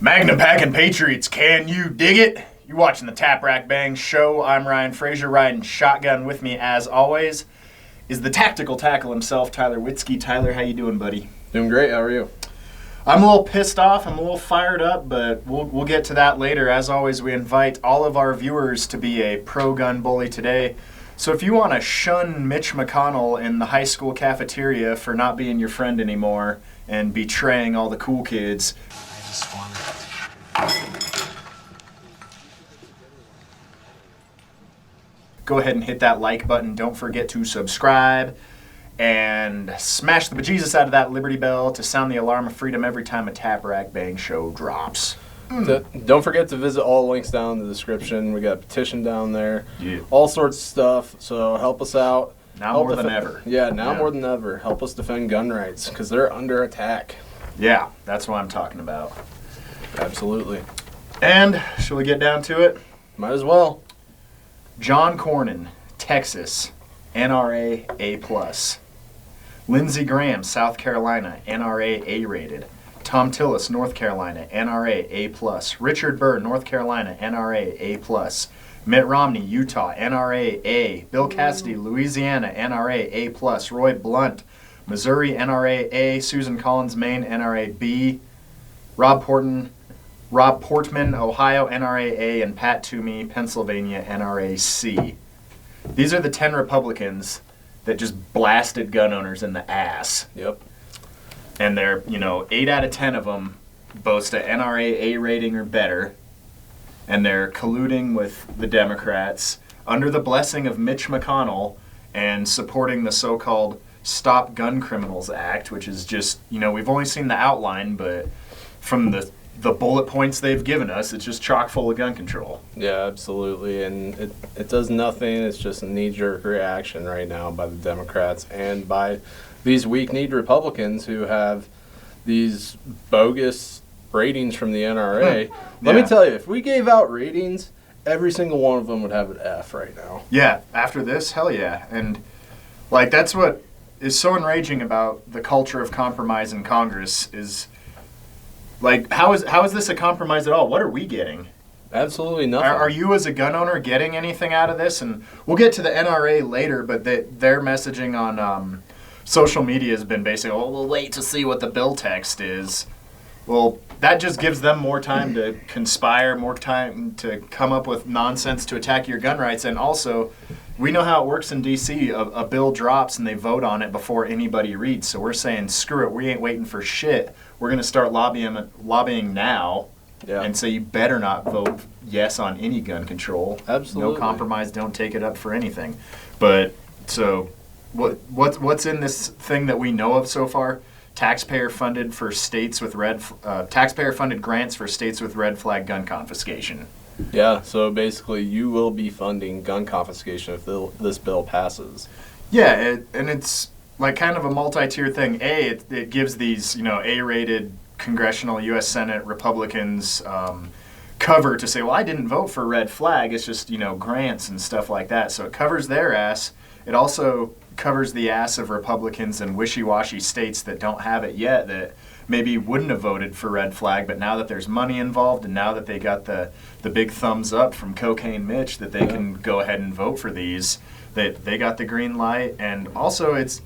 Magnum packing patriots, can you dig it? You're watching the Tap Rack Bang Show. I'm Ryan Frasor, riding shotgun. With me, as always, is the tactical tackle himself, Tyler Witzke. Tyler, how you doing, buddy? Doing great. How are you? I'm a little pissed off. I'm a little fired up, but we'll get to that later. As always, we invite all of our viewers to be a pro-gun bully today. So if you want to shun Mitch McConnell in the high school cafeteria for not being your friend anymore and betraying all the cool kids, go ahead and hit that like button. Don't forget to subscribe and smash the bejesus out of that Liberty Bell to sound the alarm of freedom every time a Tap Rack Bang Show drops. Don't forget to visit all the links down in the description. We got a petition down there. Yeah. All sorts of stuff. So help us out. Now more than ever. Yeah, more than ever. Help us defend gun rights because they're under attack. Yeah, that's what I'm talking about. Absolutely. And shall we get down to it? Might as well. John Cornyn, Texas, NRA A+. Lindsey Graham, South Carolina, NRA A-rated. Tom Tillis, North Carolina, NRA A+. Richard Burr, North Carolina, NRA A+. Mitt Romney, Utah, NRA A. Bill Cassidy, Louisiana, NRA A+. Roy Blunt, Missouri, NRA A. Susan Collins, Maine, NRA B. Rob Portman, Ohio, NRA A. And Pat Toomey, Pennsylvania, NRA C. These are the 10 Republicans that just blasted gun owners in the ass. Yep. And they're, 8 out of 10 of them boast a NRA A rating or better. And they're colluding with the Democrats under the blessing of Mitch McConnell and supporting the so-called Stop Gun Criminals Act, which is just, we've only seen the outline, but from the bullet points they've given us, it's just chock full of gun control. Yeah, absolutely. And it does nothing. It's just a knee-jerk reaction right now by the Democrats and by these weak-kneed Republicans who have these bogus ratings from the NRA. Let me tell you, if we gave out ratings, every single one of them would have an F right now. Yeah, after this, hell yeah. And, that's what is so enraging about the culture of compromise in Congress is, how is this a compromise at all? What are we getting? Absolutely nothing. Are you as a gun owner getting anything out of this? And we'll get to the NRA later, but their messaging on social media has been basically, we'll wait to see what the bill text is. Well, that just gives them more time to conspire, more time to come up with nonsense to attack your gun rights. And also, we know how it works in D.C. A bill drops and they vote on it before anybody reads. So we're saying, screw it, we ain't waiting for shit. We're going to start lobbying now. Yeah. And so you better not vote yes on any gun control. Absolutely. No compromise, don't take it up for anything. But so what's in this thing that we know of so far? Taxpayer-funded grants for states with red flag gun confiscation. Yeah, so basically you will be funding gun confiscation if this bill passes. Yeah, and it's kind of a multi-tier thing. It gives these, A-rated congressional U.S. Senate Republicans cover to say, well, I didn't vote for red flag. It's just, grants and stuff like that. So it covers their ass. It also covers the ass of Republicans in wishy-washy states that don't have it yet, that maybe wouldn't have voted for red flag, but now that there's money involved and now that they got the big thumbs up from Cocaine Mitch that they can go ahead and vote for these, that they got the green light. And also it's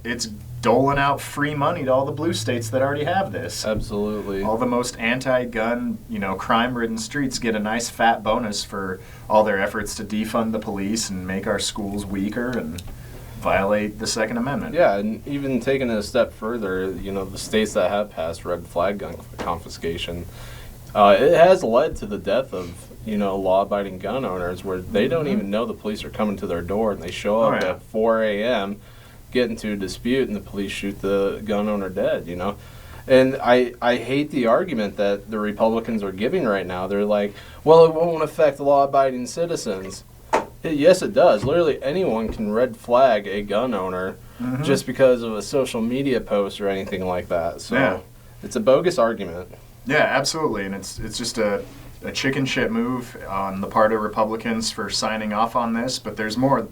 doling out free money to all the blue states that already have this. Absolutely. All the most anti-gun, crime-ridden streets get a nice fat bonus for all their efforts to defund the police and make our schools weaker and violate the Second Amendment. Yeah, and even taking it a step further, the states that have passed red flag gun confiscation, it has led to the death of, law-abiding gun owners where they don't even know the police are coming to their door and they show up at 4 a.m., get into a dispute, and the police shoot the gun owner dead, And I hate the argument that the Republicans are giving right now. They're like, well, it won't affect law-abiding citizens. Yes, it does. Literally anyone can red flag a gun owner just because of a social media post or anything like that. So It's a bogus argument. Yeah, absolutely. And it's just a chicken shit move on the part of Republicans for signing off on this. But there's more.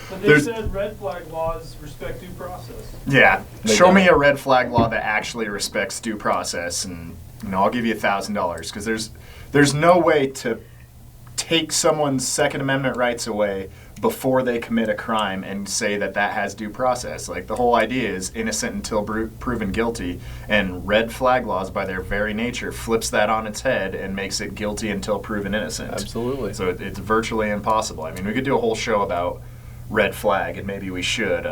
But they said red flag laws respect due process. Yeah, show me a red flag law that actually respects due process, and I'll give you $1,000 because there's no way to take someone's Second Amendment rights away before they commit a crime and say that has due process. Like, the whole idea is innocent until proven guilty, and red flag laws by their very nature flips that on its head and makes it guilty until proven innocent. Absolutely. So it's virtually impossible. I mean, we could do a whole show about red flag, and maybe we should,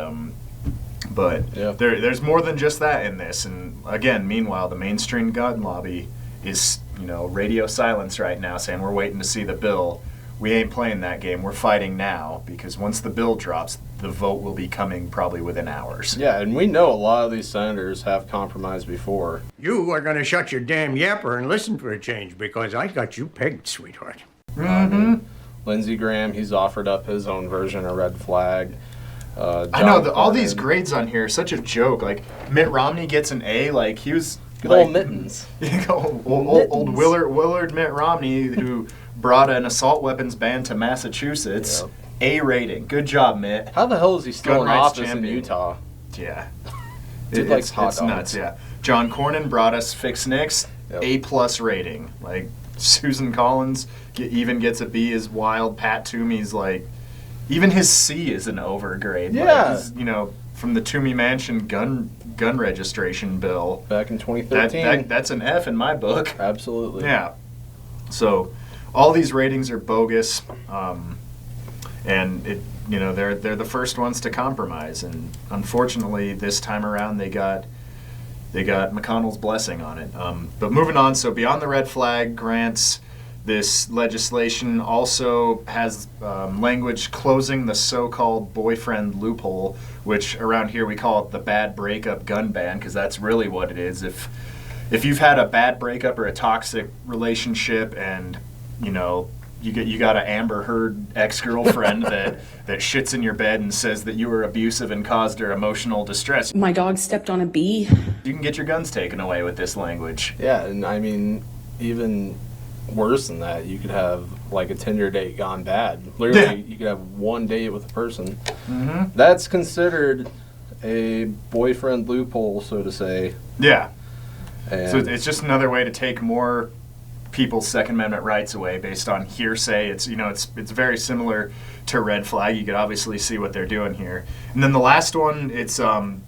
but there's more than just that in this. And again, meanwhile, the mainstream gun lobby is radio silence right now, saying we're waiting to see the bill. We ain't playing that game. We're fighting now, because once the bill drops, the vote will be coming probably within hours. Yeah, and we know a lot of these senators have compromised before. You are going to shut your damn yapper and listen for a change, because I got you pegged, sweetheart. Mm-hmm. Lindsey Graham, he's offered up his own version of red flag. I know, all these grades on here are such a joke. Like, Mitt Romney gets an A, like, he was... Good old Mittens. old Willard Mitt Romney, who brought an assault weapons ban to Massachusetts. Yep. A rating. Good job, Mitt. How the hell is he still in office in Utah? Yeah. It's nuts, yeah. John Cornyn brought us Fix Nix. Yep. A+ rating. Like, Susan Collins even gets a B is wild. Pat Toomey's like... Even his C is an overgrade. Yeah. Like, from the Toomey Mansion gun registration bill. Back in 2013. That's an F in my book. Absolutely. Yeah. So, all these ratings are bogus, and they're the first ones to compromise. And unfortunately, this time around, they got McConnell's blessing on it. But moving on, so beyond the red flag grants, this legislation also has language closing the so-called boyfriend loophole, which around here we call it the bad breakup gun ban, because that's really what it is. If you've had a bad breakup or a toxic relationship, and you got an Amber Heard ex-girlfriend that shits in your bed and says that you were abusive and caused her emotional distress, my dog stepped on a bee. You can get your guns taken away with this language. Yeah, and I mean, even worse than that, you could have like a Tinder date gone bad. Literally, you could have one date with a person. Mm-hmm. That's considered a boyfriend loophole, so to say. Yeah. And so it's just another way to take more people's Second Amendment rights away based on hearsay. It's it's very similar to red flag. You could obviously see what they're doing here. And then the last one, it's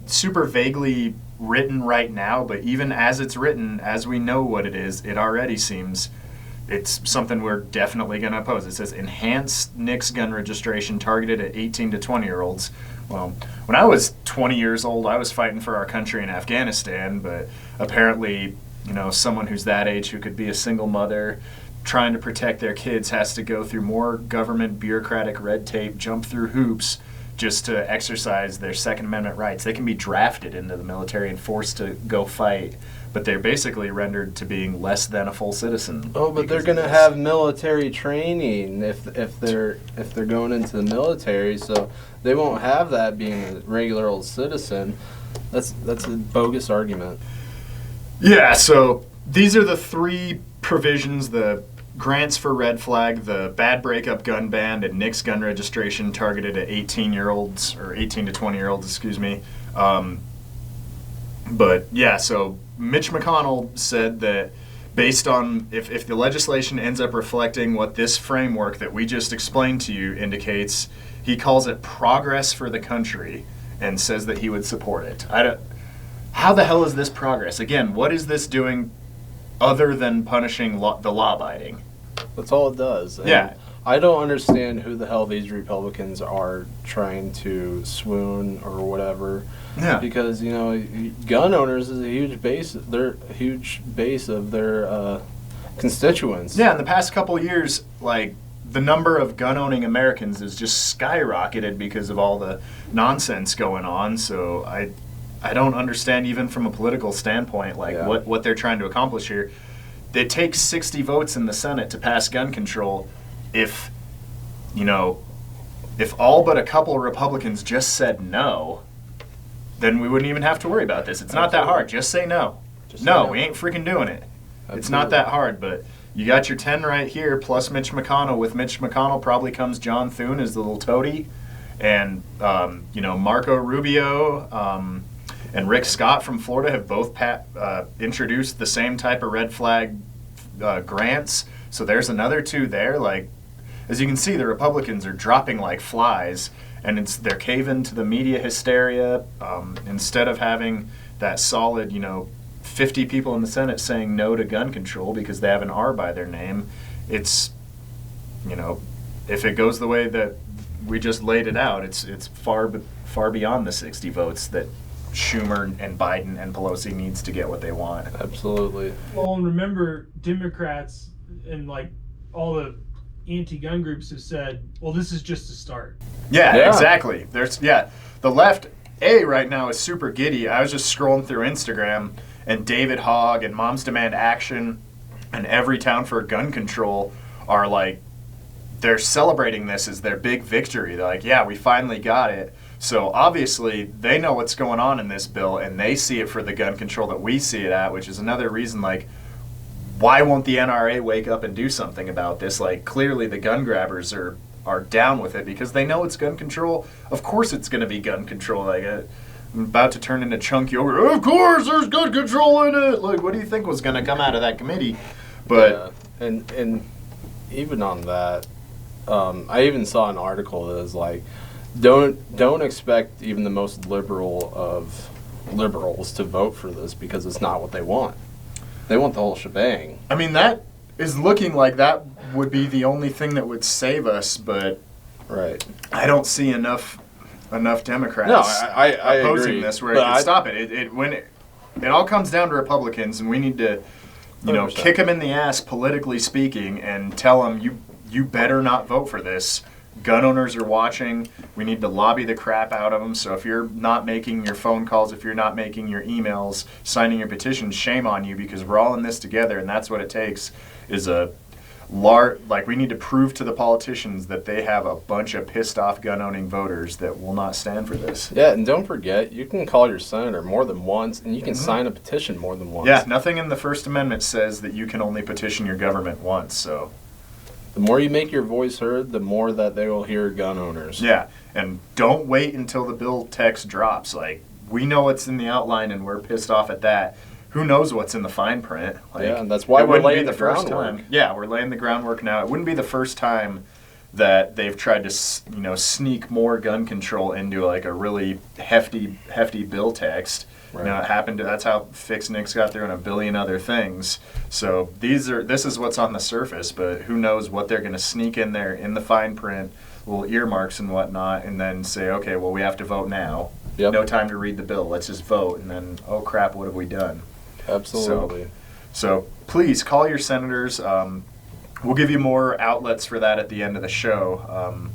super vaguely written right now, but even as it's written, as we know what it is, it already seems it's something we're definitely going to oppose. It says enhanced NICS gun registration targeted at 18 to 20-year-olds. Well, when I was 20 years old, I was fighting for our country in Afghanistan, but apparently, someone who's that age who could be a single mother trying to protect their kids has to go through more government bureaucratic red tape, jump through hoops just to exercise their Second Amendment rights. They can be drafted into the military and forced to go fight, but they're basically rendered to being less than a full citizen. Oh, but they're going to have military training if they're going into the military, so they won't have that being a regular old citizen. That's a bogus argument. Yeah, so these are the three provisions: the grants for red flag, the bad breakup gun ban, and NICS gun registration targeted at 18-year-olds, or 18 to 20-year-olds, excuse me. But yeah, so Mitch McConnell said that based on if the legislation ends up reflecting what this framework that we just explained to you indicates, he calls it progress for the country and says that he would support it. How the hell is this progress? Again, what is this doing other than punishing the law-abiding? That's all it does. And yeah. I don't understand who the hell these Republicans are trying to swoon or whatever. Yeah. Because, gun owners is a huge base. They're a huge base of their constituents. Yeah, in the past couple of years, like, the number of gun-owning Americans has just skyrocketed because of all the nonsense going on. So I don't understand, even from a political standpoint, what they're trying to accomplish here. It takes 60 votes in the Senate to pass gun control. If all but a couple of Republicans just said no, then we wouldn't even have to worry about this. It's not that hard. Just say no. No, we ain't freaking doing it. Absolutely. It's not that hard, but you got your 10 right here, plus Mitch McConnell. With Mitch McConnell probably comes John Thune as the little toady, And, Marco Rubio and Rick Scott from Florida have both introduced the same type of red flag grants. So there's another 2 there. Like, as you can see, the Republicans are dropping like flies, and they're caving to the media hysteria. Instead of having that solid, 50 people in the Senate saying no to gun control because they have an R by their name, it's, if it goes the way that we just laid it out, it's far beyond the 60 votes that Schumer and Biden and Pelosi needs to get what they want. Absolutely. Well, and remember, Democrats and like all the anti-gun groups have said, well, this is just a start. Yeah. Exactly. The left right now is super giddy. I was just scrolling through Instagram, and David Hogg and Moms Demand Action and Every Town for Gun Control are like, they're celebrating this as their big victory. They're like, yeah, we finally got it. So obviously they know what's going on in this bill, and they see it for the gun control that we see it at, which is another reason, like, why won't the NRA wake up and do something about this? Like, clearly the gun grabbers are down with it because they know it's gun control. Of course it's going to be gun control. Like, I'm about to turn into chunk yogurt. Of course there's gun control in it. Like, what do you think was going to come out of that committee? But and even on that, I even saw an article that was like, don't expect even the most liberal of liberals to vote for this because it's not what they want. They want the whole shebang. I mean, that is looking like that would be the only thing that would save us, but right. I don't see enough Democrats I opposing agree, this where it can stop it. It all comes down to Republicans, and we need to, 100%. Kick them in the ass politically speaking and tell them you better not vote for this. Gun owners are watching. We need to lobby the crap out of them. So if you're not making your phone calls, if you're not making your emails, signing your petitions, shame on you, because we're all in this together, and that's what it takes is we need to prove to the politicians that they have a bunch of pissed off gun-owning voters that will not stand for this. Yeah, and don't forget, you can call your senator more than once, and you can sign a petition more than once. Yeah, nothing in the First Amendment says that you can only petition your government once, so... The more you make your voice heard, the more that they will hear gun owners. Yeah, and don't wait until the bill text drops. Like, we know what's in the outline, and we're pissed off at that. Who knows what's in the fine print? Like, yeah, and that's why we're laying the groundwork. Yeah, we're laying the groundwork now. It wouldn't be the first time that they've tried to, sneak more gun control into like a really hefty bill text. Right. It happened. That's how Fix Nix got through and a billion other things. So this is what's on the surface, but who knows what they're going to sneak in there in the fine print, little earmarks and whatnot, and then say, okay, well, we have to vote now. Yep. No time to read the bill. Let's just vote, and then, oh crap, what have we done? Absolutely. So please call your senators. We'll give you more outlets for that at the end of the show.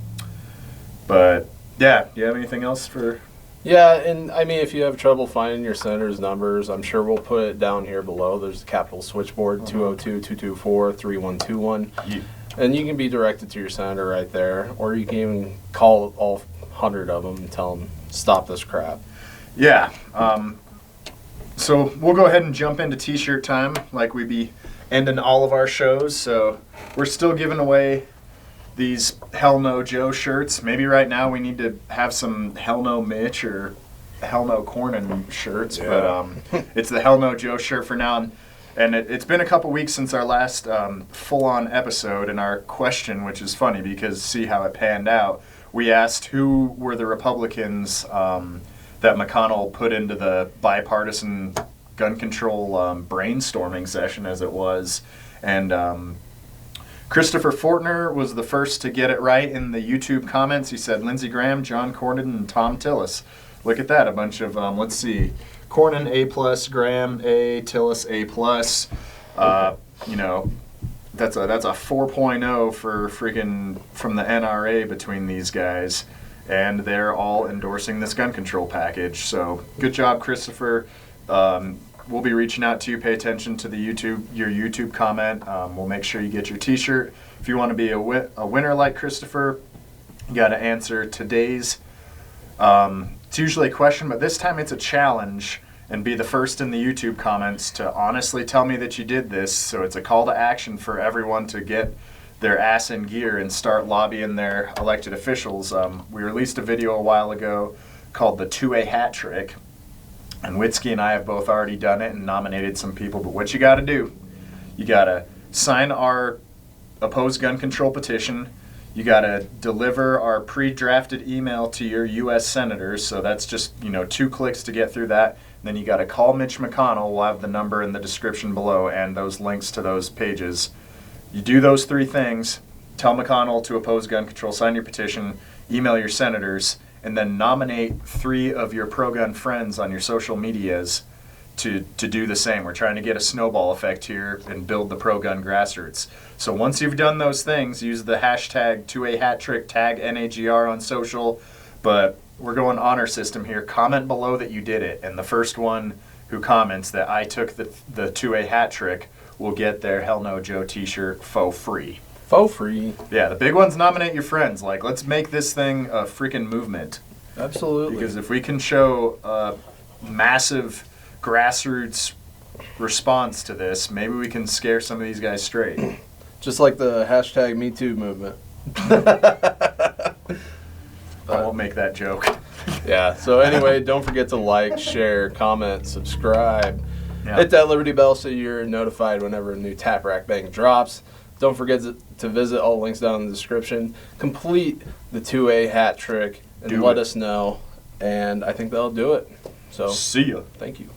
But yeah, do you have anything else for? Yeah, and I mean, if you have trouble finding your senator's numbers, I'm sure we'll put it down here below. There's the Capitol switchboard, 202-224-3121. Yeah. And you can be directed to your senator right there, or you can even call all 100 of them and tell them, stop this crap. Yeah. So we'll go ahead and jump into T-shirt time like we be ending all of our shows. So we're still giving away these Hell No Joe shirts. Maybe right now we need to have some Hell No Mitch or Hell No Cornyn shirts, but it's the Hell No Joe shirt for now. And it's been a couple weeks since our last full-on episode, and our question, which is funny because see how it panned out, we asked who were the Republicans that McConnell put into the bipartisan gun control brainstorming session, as it was, and Christopher Fortner was the first to get it right in the YouTube comments. He said Lindsey Graham, John Cornyn, and Tom Tillis. Look at that, a bunch of, let's see, Cornyn A+, Graham A, Tillis A+. That's a 4.0 for freaking from the NRA between these guys, and they're all endorsing this gun control package. So good job, Christopher. We'll be reaching out to you. Pay attention to your YouTube comment. We'll make sure you get your T-shirt. If you want to be a winner like Christopher, you got to answer today's. It's usually a question, but this time it's a challenge, and be the first in the YouTube comments to honestly tell me that you did this. So it's a call to action for everyone to get their ass in gear and start lobbying their elected officials. We released a video a while ago called the 2A Hattrick, and Witzke and I have both already done it and nominated some people. But what you got to do, you got to sign our opposed gun control petition. You got to deliver our pre-drafted email to your U.S. senators. So that's just 2 clicks to get through that. Then you got to call Mitch McConnell. We'll have the number in the description below and those links to those pages. You do those 3 things, tell McConnell to oppose gun control, sign your petition, email your senators, and then nominate 3 of your pro-gun friends on your social medias to do the same. We're trying to get a snowball effect here and build the pro-gun grassroots. So once you've done those things, use the hashtag 2AHattrick, tag NAGR on social, but we're going honor system here. Comment below that you did it, and the first one who comments that I took the 2A Hattrick will get their Hell No Joe t-shirt for free. For free. Yeah, the big ones, nominate your friends. Like, let's make this thing a freaking movement. Absolutely. Because if we can show a massive grassroots response to this, maybe we can scare some of these guys straight. Just like the hashtag MeToo movement. I won't make that joke. Yeah, so anyway, don't forget to like, share, comment, subscribe. Yeah. Hit that Liberty bell so you're notified whenever a new Tap Rack Bang drops. Don't forget to visit all links down in the description. Complete the 2A Hattrick and let us know. And I think that'll do it. So see ya. Thank you.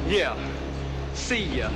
Yeah. See ya.